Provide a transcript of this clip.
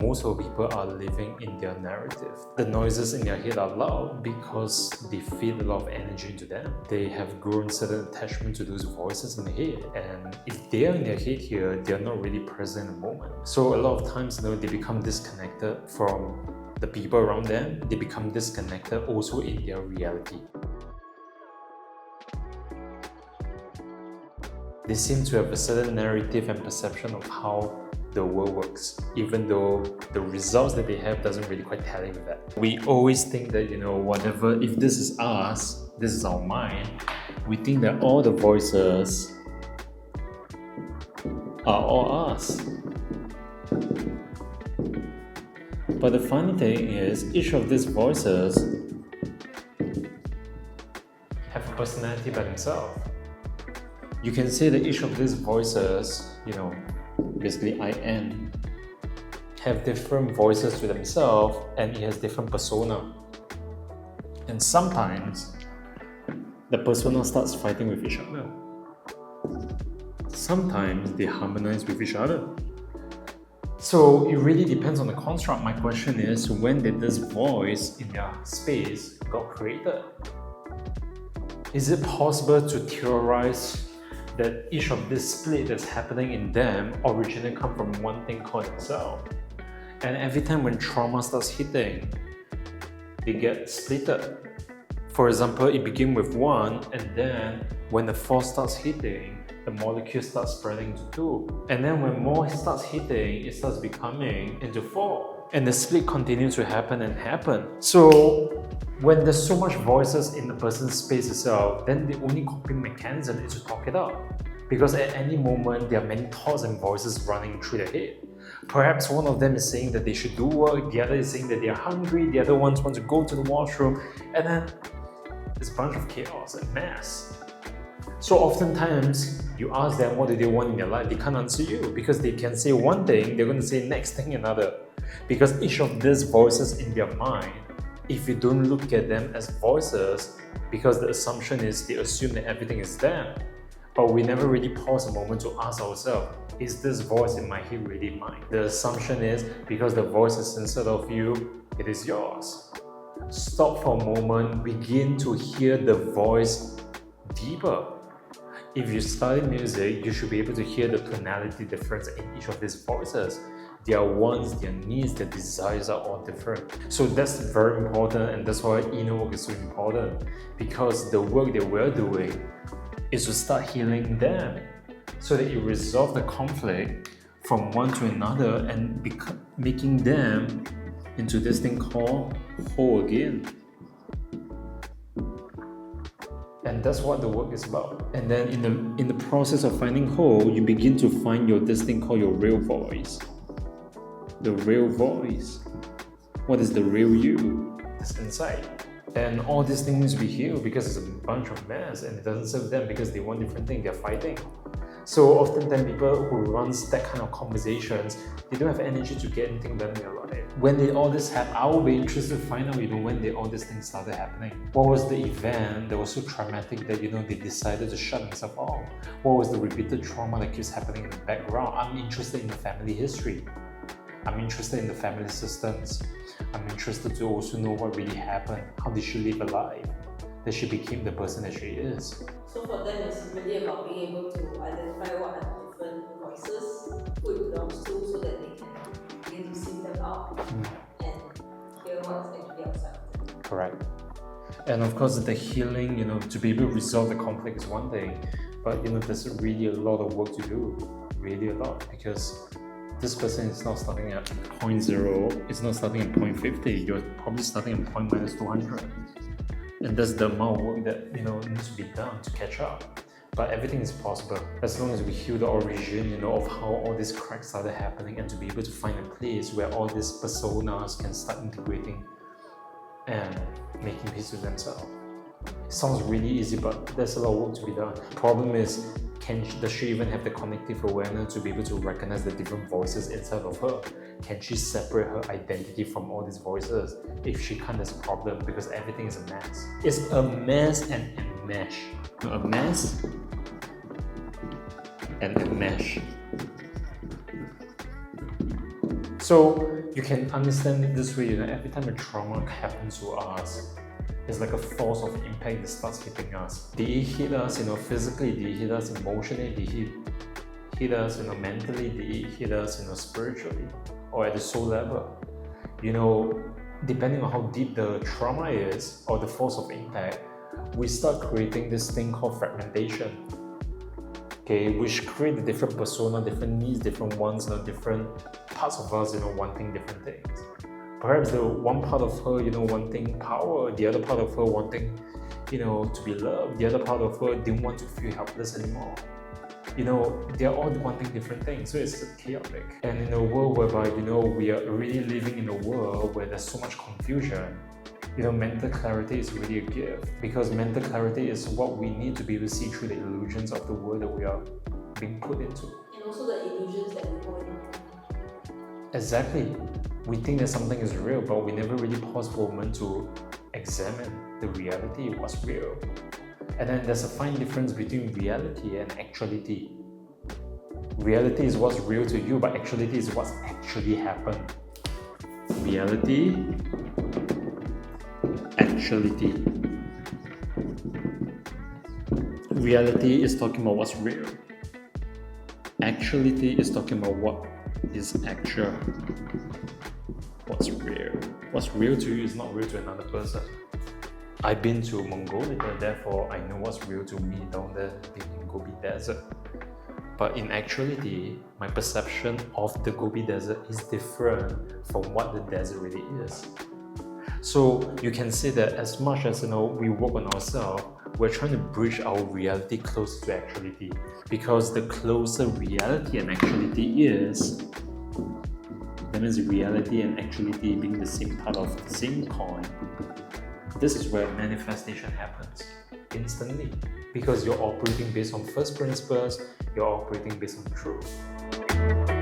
most of people are living in their narrative. The noises in their head are loud because they feed a lot of energy into them. They have grown certain attachment to those voices in the head, and if they are in their head here, they are not really present in the moment. So a lot of times, they become disconnected from the people around them. They become disconnected also in their reality. They seem to have a certain narrative and perception of how the world works, even though the results that they have doesn't really quite tally with that. We always think that, whatever, if this is us, this is our mind, we think that all the voices are all us. But the funny thing is, each of these voices have a personality by themselves. You can say that each of these voices, basically I am, have different voices to themselves, and it has different persona. And sometimes the persona starts fighting with each other. Sometimes they harmonize with each other. So it really depends on the construct. My question is, when did this voice in their space got created? Is it possible to theorize that each of this split that's happening in them originally come from one thing called themselves? And every time when trauma starts hitting, they get splitted. For example, it begins with one, and then when the force starts hitting, the molecule starts spreading to two. And then when more starts hitting, it starts becoming into four. And the split continues to happen and happen. So when there's so much voices in the person's space itself, then the only coping mechanism is to talk it out. Because at any moment, there are many thoughts and voices running through their head. Perhaps one of them is saying that they should do work, the other is saying that they are hungry, the other ones want to go to the washroom, and then there's a bunch of chaos and mess. So oftentimes, you ask them what do they want in their life, they can't answer you because they can say one thing, they're going to say next thing another. Because each of these voices in their mind, if you don't look at them as voices, because the assumption is they assume that everything is them, but we never really pause a moment to ask ourselves, is this voice in my head really mine? The assumption is because the voice is inside of you, it is yours. Stop for a moment, begin to hear the voice deeper. If you study music, you should be able to hear the tonality difference in each of these voices. Their wants, their needs, their desires are all different. So that's very important, and that's why inner work is so important, because the work that we're doing is to start healing them so that you resolve the conflict from one to another and making them into this thing called whole again. And that's what the work is about. And then in the process of finding whole, you begin to find this thing called your real voice. The real voice. What is the real you? It's inside. And all these things need to be healed because it's a bunch of mess and it doesn't serve them because they want different things, they're fighting. So oftentimes people who runs that kind of conversations, they don't have energy to get anything done in their life. When did all this happen? I will be interested to find out, when did all these things started happening? What was the event that was so traumatic that, they decided to shut themselves off? What was the repeated trauma that keeps happening in the background? I'm interested in the family history. I'm interested in the family systems. I'm interested to also know what really happened. How did she live a life? That she became the person that she is. So for them, it's really about being able to identify what are the different voices, who it belongs to, so that they can begin to see them out and hear what's actually outside of them. Correct. And of course, the healing, to be able to resolve the conflict is one thing, but there's really a lot of work to do, really a lot, because this person is not starting at point 0, it's not starting at point 50, you're probably starting at point minus 200. And that's the amount of work that needs to be done to catch up. But everything is possible as long as we heal the origin, of how all these cracks started happening, and to be able to find a place where all these personas can start integrating and making peace with themselves. It sounds really easy, but there's a lot of work to be done. The problem is, does she even have the cognitive awareness to be able to recognize the different voices inside of her? Can she separate her identity from all these voices? If she can't, there's a problem because everything is a mess. It's a mess and a mesh. A mess and a mesh. So you can understand it this way, every time a trauma happens to us, it's like a force of impact that starts hitting us. They hit us, physically, they hit us emotionally, they hit us, mentally, they hit us, spiritually, or at the soul level. Depending on how deep the trauma is or the force of impact, we start creating this thing called fragmentation. Okay, which create a different persona, different needs, different wants, different parts of us, wanting different things. Perhaps the one part of her, wanting power, the other part of her wanting, to be loved, the other part of her didn't want to feel helpless anymore. They're all wanting different things, so it's chaotic. And in a world whereby, we are really living in a world where there's so much confusion, mental clarity is really a gift, because mental clarity is what we need to be able to see through the illusions of the world that we are being put into. And also the illusions that we hold on. Exactly. We think that something is real, but we never really pause for a moment to examine the reality, what's real. And then there's a fine difference between reality and actuality. Reality is what's real to you, but actuality is what's actually happened. Reality, actuality. Reality is talking about what's real. Actuality is talking about what is actual. What's real. What's real to you is not real to another person. I've been to Mongolia, therefore I know what's real to me down there in Gobi Desert. But in actuality, my perception of the Gobi Desert is different from what the desert really is. So you can say that as much as we work on ourselves, we're trying to bridge our reality closer to actuality. Because the closer reality and actuality is, that means reality and actuality being the same part of the same coin. This is where manifestation happens instantly, because you're operating based on first principles, you're operating based on truth.